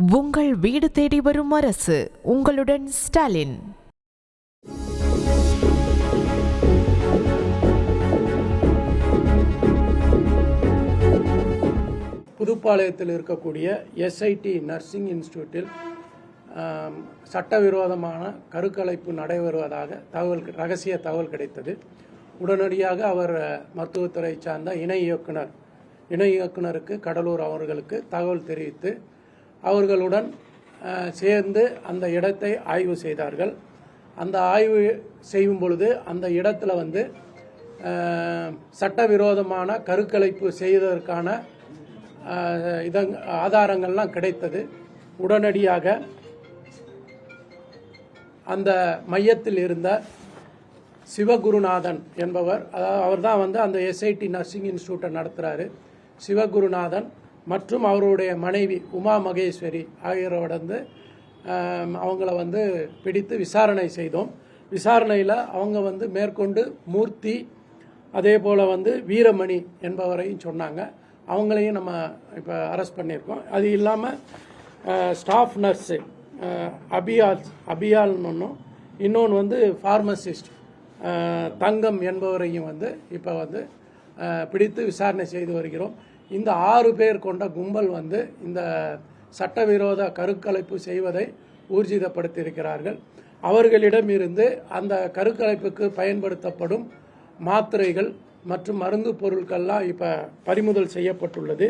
உங்கள் வீடு தேடி வரும் அரசு. உங்களுடன் ஸ்டாலின். புதுப்பாளையத்தில் இருக்கக்கூடிய எஸ்ஐடி நர்சிங் இன்ஸ்டியூட்டில் சட்டவிரோதமான கருக்கலைப்பு நடைபெறுவதாக ரகசிய தகவல் கிடைத்தது. உடனடியாக அவர் மருத்துவத்துறை சார்ந்த இணை இயக்குனருக்கு கடலூர் அவர்களுக்கு தகவல் தெரிவித்து அவர்களுடன் சேர்ந்து அந்த இடத்தை ஆய்வு செய்தார்கள். அந்த ஆய்வு செய்யும் பொழுது அந்த இடத்துல சட்டவிரோதமான கருக்கலைப்பு செய்வதற்கான ஆதாரங்கள்லாம் கிடைத்தது. உடனடியாக அந்த மையத்தில் இருந்த சிவகுருநாதன் என்பவர், அதாவது அவர் தான் அந்த எஸ்ஐடி நர்சிங் இன்ஸ்டியூட்டை நடத்துகிறாரு. சிவகுருநாதன் மற்றும் அவருடைய மனைவி உமா மகேஸ்வரி ஆகியோரோட அவங்கள பிடித்து விசாரணை செய்தோம். விசாரணையில் அவங்க மேற்கொண்டு மூர்த்தி அதே போல் வீரமணி என்பவரையும் சொன்னாங்க. அவங்களையும் நம்ம இப்போ அரெஸ்ட் பண்ணியிருக்கோம். அது இல்லாமல் ஸ்டாஃப் நர்ஸு அபியால்னு ஒன்றும், இன்னொன்று ஃபார்மசிஸ்ட் தங்கம் என்பவரையும் இப்போ பிடித்து விசாரணை செய்து வருகிறோம். இந்த 6 பேர் கொண்ட கும்பல் இந்த சட்டவிரோத கருக்கலைப்பு செய்வதை ஊர்ஜிதப்படுத்தியிருக்கிறார்கள். அவர்களிடம் இருந்து அந்த கருக்கலைப்புக்கு பயன்படுத்தப்படும் மாத்திரைகள் மற்றும் மருந்து பொருட்கள்லாம் இப்போ பறிமுதல் செய்யப்பட்டுள்ளது.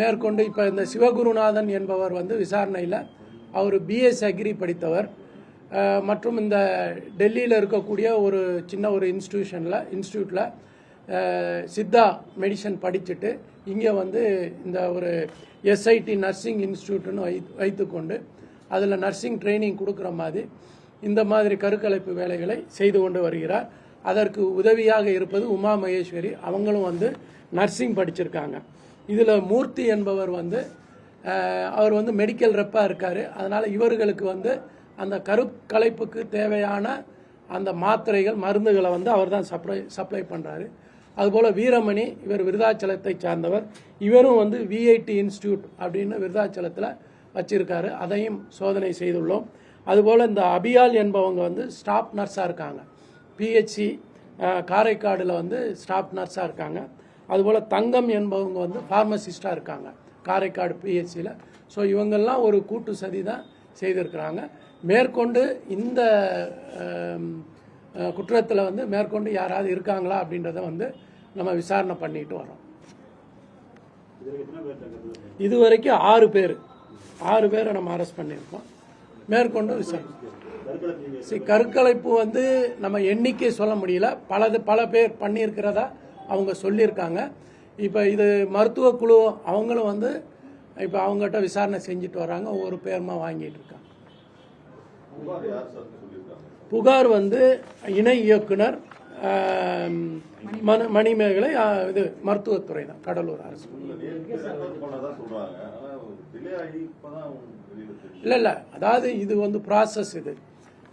மேற்கொண்டு இப்போ இந்த சிவகுருநாதன் என்பவர் விசாரணையில் அவர் பிஎஸ் அக்ரி படித்தவர் மற்றும் இந்த டெல்லியில் இருக்கக்கூடிய ஒரு சின்ன ஒரு இன்ஸ்டியூட்டில் சித்தா மெடிசன் படிச்சுட்டு இங்கே இந்த ஒரு எஸ்ஐடி நர்சிங் இன்ஸ்டியூட்னு வைத்துக்கொண்டு அதில் நர்சிங் ட்ரைனிங் கொடுக்குற மாதிரி இந்த மாதிரி கருக்கலைப்பு வேலைகளை செய்து கொண்டு வருகிறார். அதற்கு உதவியாக இருப்பது உமா மகேஸ்வரி. அவங்களும் நர்சிங் படிச்சிருக்காங்க. இதில் மூர்த்தி என்பவர் அவர் மெடிக்கல் ரெப்பாக இருக்கார். அதனால் இவர்களுக்கு அந்த கருக்கலைப்புக்கு தேவையான அந்த மாத்திரைகள் மருந்துகளை அவர் தான் சப்ளை பண்ணுறாரு. அதுபோல் வீரமணி, இவர் விருதாச்சலத்தை சார்ந்தவர். இவரும் விஐடி இன்ஸ்டியூட் அப்படின்னு விருதாச்சலத்தில் வச்சிருக்காரு. அதையும் சோதனை செய்துள்ளோம். அதுபோல் இந்த அபியால் என்பவங்க ஸ்டாஃப் நர்ஸாக இருக்காங்க. பிஹெச்சி காரைக்காடில் ஸ்டாஃப் நர்ஸாக இருக்காங்க. அதுபோல் தங்கம் என்பவங்க ஃபார்மசிஸ்டாக இருக்காங்க காரைக்காடு பிஹெச்சியில். ஸோ இவங்கெல்லாம் ஒரு கூட்டு சதி தான் செய்திருக்கிறாங்க. மேற்கொண்டு இந்த குற்றத்தில் மேற்கொண்டு யாராவது இருக்காங்களா அப்படின்றத நம்ம விசாரணை பண்ணிட்டு வரோம். இதுவரைக்கும் 6 பேரை நம்ம அரெஸ்ட் பண்ணியிருக்கோம். மேற்கொண்டு விசாரணை. கருக்கலைப்பு நம்ம எண்ணிக்கை சொல்ல முடியல. பல பேர் பண்ணியிருக்கிறதா அவங்க சொல்லியிருக்காங்க. இப்போ இது மருத்துவ குழு அவங்களும் இப்போ அவங்ககிட்ட விசாரணை செஞ்சுட்டு வராங்க. ஒவ்வொரு பேருமா வாங்கிட்டு இருக்காங்க. புகார் இணை இயக்குனர் மணிமேகலை, இது மருத்துவத்துறை தான், கடலூர் அரசு. இல்லை, அதாவது இது ப்ராசஸ். இது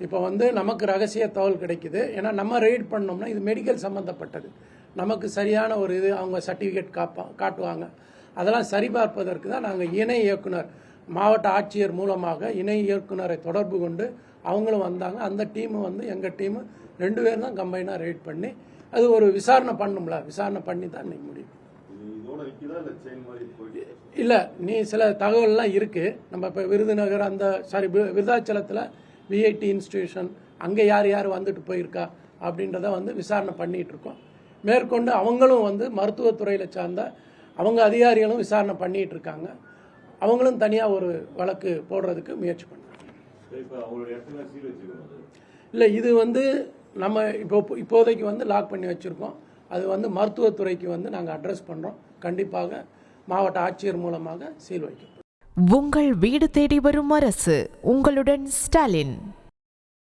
இப்போ நமக்கு ரகசிய தகவல் கிடைக்குது. ஏன்னா நம்ம ரெய்ட் பண்ணோம்னா இது மெடிக்கல் சம்மந்தப்பட்டது. நமக்கு சரியான ஒரு அவங்க சர்டிஃபிகேட் காட்டுவாங்க. அதெல்லாம் சரிபார்ப்பதற்கு தான் நாங்கள் இணை இயக்குனர், மாவட்ட ஆட்சியர் மூலமாக இணை இயக்குனரை தொடர்பு கொண்டு அவங்களும் வந்தாங்க. அந்த டீமு எங்கள் டீமு 2 பேர் தான் கம்பைனாக ரெய்ட் பண்ணி அது ஒரு விசாரணை பண்ணும்ல, விசாரணை பண்ணி தான் இன்னைக்கு முடியும். இல்லை, நீ சில தகவல்லாம் இருக்குது. நம்ம இப்போ விருதுநகர் விருதாச்சலத்தில் விஐடி இன்ஸ்டிடியூஷன் அங்கே யார் வந்துட்டு போயிருக்கா அப்படின்றத விசாரணை பண்ணிகிட்டு இருக்கோம். மேற்கொண்டு அவங்களும் மருத்துவத்துறையில் சார்ந்த அவங்க அதிகாரிகளும் விசாரணை பண்ணிகிட்டு இருக்காங்க. அவங்களும் தனியாக ஒரு வழக்கு போடுறதுக்கு முயற்சி பண்ணுறாங்க. இல்லை, இது நம்ம இப்போதைக்கு லாக் பண்ணி வச்சுருக்கோம். அது மருத்துவத்துறைக்கு நாங்கள் அட்ரஸ் பண்ணுறோம். கண்டிப்பாக மாவட்ட ஆட்சியர் மூலமாக சீல் வைக்கப்படும். உங்கள் வீடு தேடி வரும் அரசு. உங்களுடன் ஸ்டாலின்.